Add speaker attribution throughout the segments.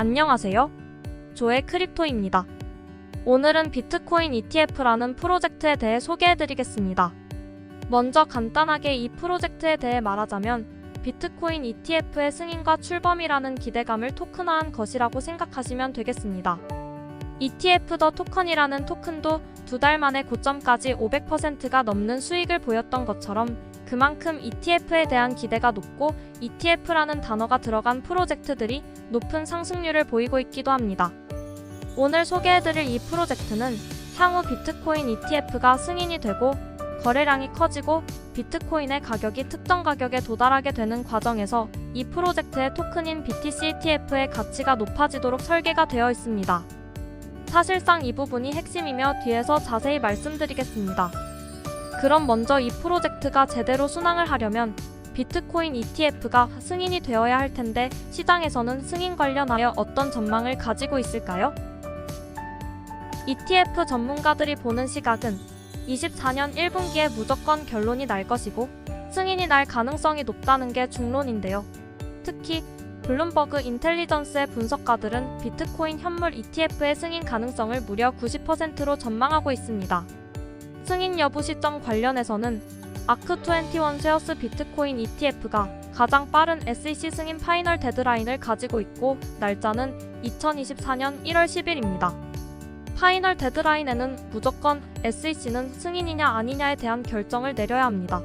Speaker 1: 안녕하세요. 조의 크립토입니다. 오늘은 비트코인 ETF라는 프로젝트에 대해 소개해드리겠습니다. 먼저 간단하게 이 프로젝트에 대해 말하자면 비트코인 ETF의 승인과 출범이라는 기대감을 토큰화한 것이라고 생각하시면 되겠습니다. ETF 더 토큰이라는 토큰도 2달 만에 고점까지 500%가 넘는 수익을 보였던 것처럼 그만큼 ETF에 대한 기대가 높고 ETF라는 단어가 들어간 프로젝트들이 높은 상승률을 보이고 있기도 합니다. 오늘 소개해드릴 이 프로젝트는 향후 비트코인 ETF가 승인이 되고 거래량이 커지고 비트코인의 가격이 특정 가격에 도달하게 되는 과정에서 이 프로젝트의 토큰인 BTC ETF의 가치가 높아지도록 설계가 되어 있습니다. 사실상 이 부분이 핵심이며 뒤에서 자세히 말씀드리겠습니다. 그럼 먼저 이 프로젝트가 제대로 순항을 하려면 비트코인 ETF가 승인이 되어야 할 텐데 시장에서는 승인 관련하여 어떤 전망을 가지고 있을까요? ETF 전문가들이 보는 시각은 24년 1분기에 무조건 결론이 날 것이고 승인이 날 가능성이 높다는 게 중론인데요. 특히 블룸버그 인텔리전스의 분석가들은 비트코인 현물 ETF의 승인 가능성을 무려 90%로 전망하고 있습니다. 승인 여부 시점 관련해서는 아크21 쉐어스 비트코인 ETF가 가장 빠른 SEC 승인 파이널 데드라인을 가지고 있고 날짜는 2024년 1월 10일입니다. 파이널 데드라인에는 무조건 SEC는 승인이냐 아니냐에 대한 결정을 내려야 합니다.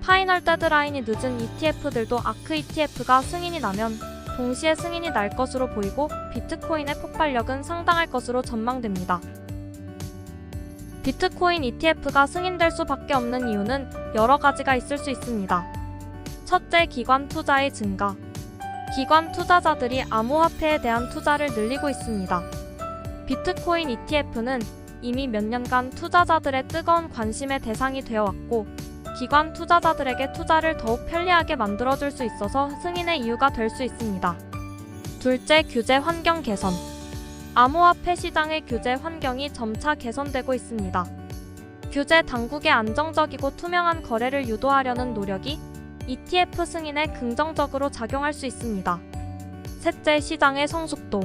Speaker 1: 파이널 데드라인이 늦은 ETF들도 아크 ETF가 승인이 나면 동시에 승인이 날 것으로 보이고 비트코인의 폭발력은 상당할 것으로 전망됩니다. 비트코인 ETF가 승인될 수밖에 없는 이유는 여러 가지가 있을 수 있습니다. 첫째, 기관 투자의 증가. 기관 투자자들이 암호화폐에 대한 투자를 늘리고 있습니다. 비트코인 ETF는 이미 몇 년간 투자자들의 뜨거운 관심의 대상이 되어왔고 기관 투자자들에게 투자를 더욱 편리하게 만들어줄 수 있어서 승인의 이유가 될 수 있습니다. 둘째, 규제 환경 개선. 암호화폐 시장의 규제 환경이 점차 개선되고 있습니다. 규제 당국의 안정적이고 투명한 거래를 유도하려는 노력이 ETF 승인에 긍정적으로 작용할 수 있습니다. 셋째, 시장의 성숙도.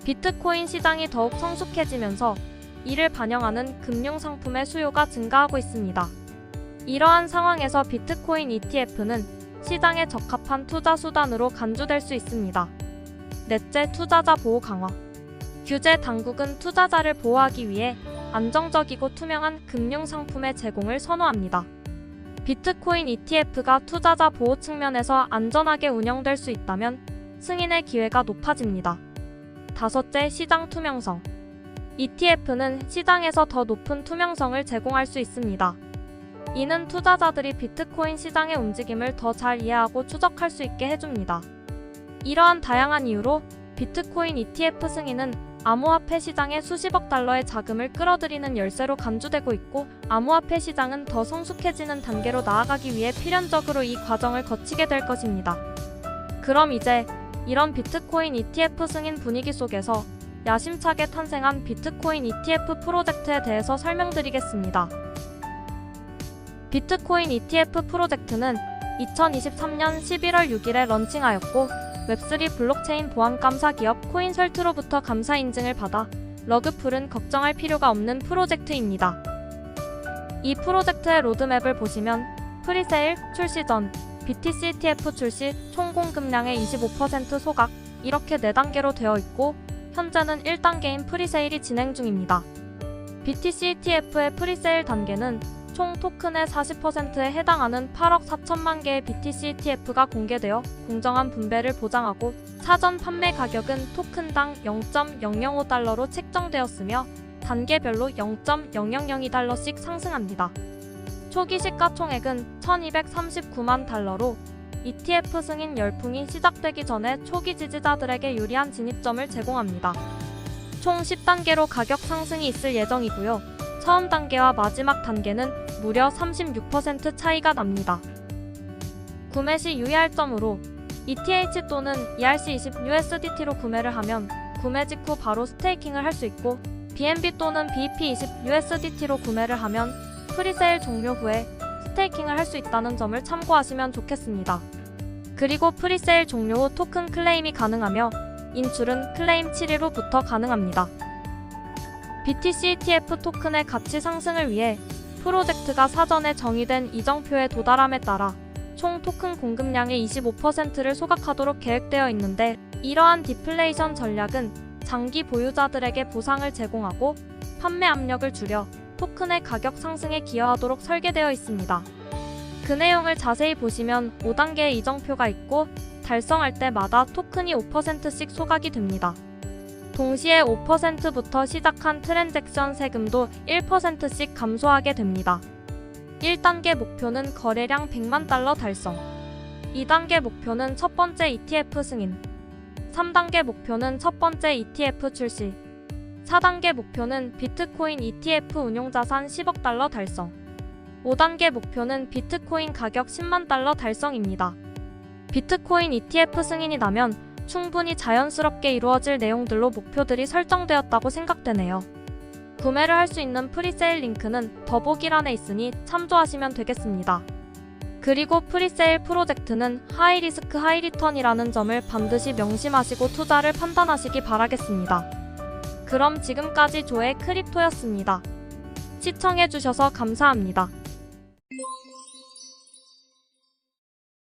Speaker 1: 비트코인 시장이 더욱 성숙해지면서 이를 반영하는 금융상품의 수요가 증가하고 있습니다. 이러한 상황에서 비트코인 ETF는 시장에 적합한 투자 수단으로 간주될 수 있습니다. 넷째, 투자자 보호 강화. 규제 당국은 투자자를 보호하기 위해 안정적이고 투명한 금융상품의 제공을 선호합니다. 비트코인 ETF가 투자자 보호 측면에서 안전하게 운영될 수 있다면 승인의 기회가 높아집니다. 다섯째, 시장 투명성. ETF는 시장에서 더 높은 투명성을 제공할 수 있습니다. 이는 투자자들이 비트코인 시장의 움직임을 더 잘 이해하고 추적할 수 있게 해줍니다. 이러한 다양한 이유로 비트코인 ETF 승인은 암호화폐 시장에 수십억 달러의 자금을 끌어들이는 열쇠로 간주되고 있고 암호화폐 시장은 더 성숙해지는 단계로 나아가기 위해 필연적으로 이 과정을 거치게 될 것입니다. 그럼 이제 이런 비트코인 ETF 승인 분위기 속에서 야심차게 탄생한 비트코인 ETF 프로젝트에 대해서 설명드리겠습니다. 비트코인 ETF 프로젝트는 2023년 11월 6일에 런칭하였고 웹3 블록체인 보안 감사 기업 코인설트로부터 감사 인증을 받아 러그풀은 걱정할 필요가 없는 프로젝트입니다. 이 프로젝트의 로드맵을 보시면 프리세일, 출시 전, BTC ETF 출시, 총 공급량의 25% 소각 이렇게 4단계로 되어 있고 현재는 1단계인 프리세일이 진행 중입니다. BTC ETF의 프리세일 단계는 총 토큰의 40%에 해당하는 8억 4천만 개의 BTC ETF가 공개되어 공정한 분배를 보장하고 사전 판매 가격은 토큰당 0.005달러로 책정되었으며 단계별로 0.0002달러씩 상승합니다. 초기 시가총액은 1239만 달러로 ETF 승인 열풍이 시작되기 전에 초기 지지자들에게 유리한 진입점을 제공합니다. 총 10단계로 가격 상승이 있을 예정이고요. 처음 단계와 마지막 단계는 무려 36% 차이가 납니다. 구매 시 유의할 점으로 ETH 또는 ERC20USDT로 구매를 하면 구매 직후 바로 스테이킹을 할 수 있고 BNB 또는 BEP20USDT로 구매를 하면 프리세일 종료 후에 스테이킹을 할 수 있다는 점을 참고하시면 좋겠습니다. 그리고 프리세일 종료 후 토큰 클레임이 가능하며 인출은 클레임 7일 후부터 가능합니다. BTC ETF 토큰의 가치 상승을 위해 프로젝트가 사전에 정의된 이정표에 도달함에 따라 총 토큰 공급량의 25%를 소각하도록 계획되어 있는데, 이러한 디플레이션 전략은 장기 보유자들에게 보상을 제공하고 판매 압력을 줄여 토큰의 가격 상승에 기여하도록 설계되어 있습니다. 그 내용을 자세히 보시면 5단계의 이정표가 있고, 달성할 때마다 토큰이 5%씩 소각이 됩니다. 동시에 5%부터 시작한 트랜잭션 세금도 1%씩 감소하게 됩니다. 1단계 목표는 거래량 100만 달러 달성. 2단계 목표는 첫 번째 ETF 승인. 3단계 목표는 첫 번째 ETF 출시. 4단계 목표는 비트코인 ETF 운용자산 10억 달러 달성. 5단계 목표는 비트코인 가격 10만 달러 달성입니다. 비트코인 ETF 승인이 나면 충분히 자연스럽게 이루어질 내용들로 목표들이 설정되었다고 생각되네요. 구매를 할 수 있는 프리세일 링크는 더보기란에 있으니 참조하시면 되겠습니다. 그리고 프리세일 프로젝트는 하이리스크 하이리턴이라는 점을 반드시 명심하시고 투자를 판단하시기 바라겠습니다. 그럼 지금까지 조의 크립토였습니다. 시청해주셔서 감사합니다.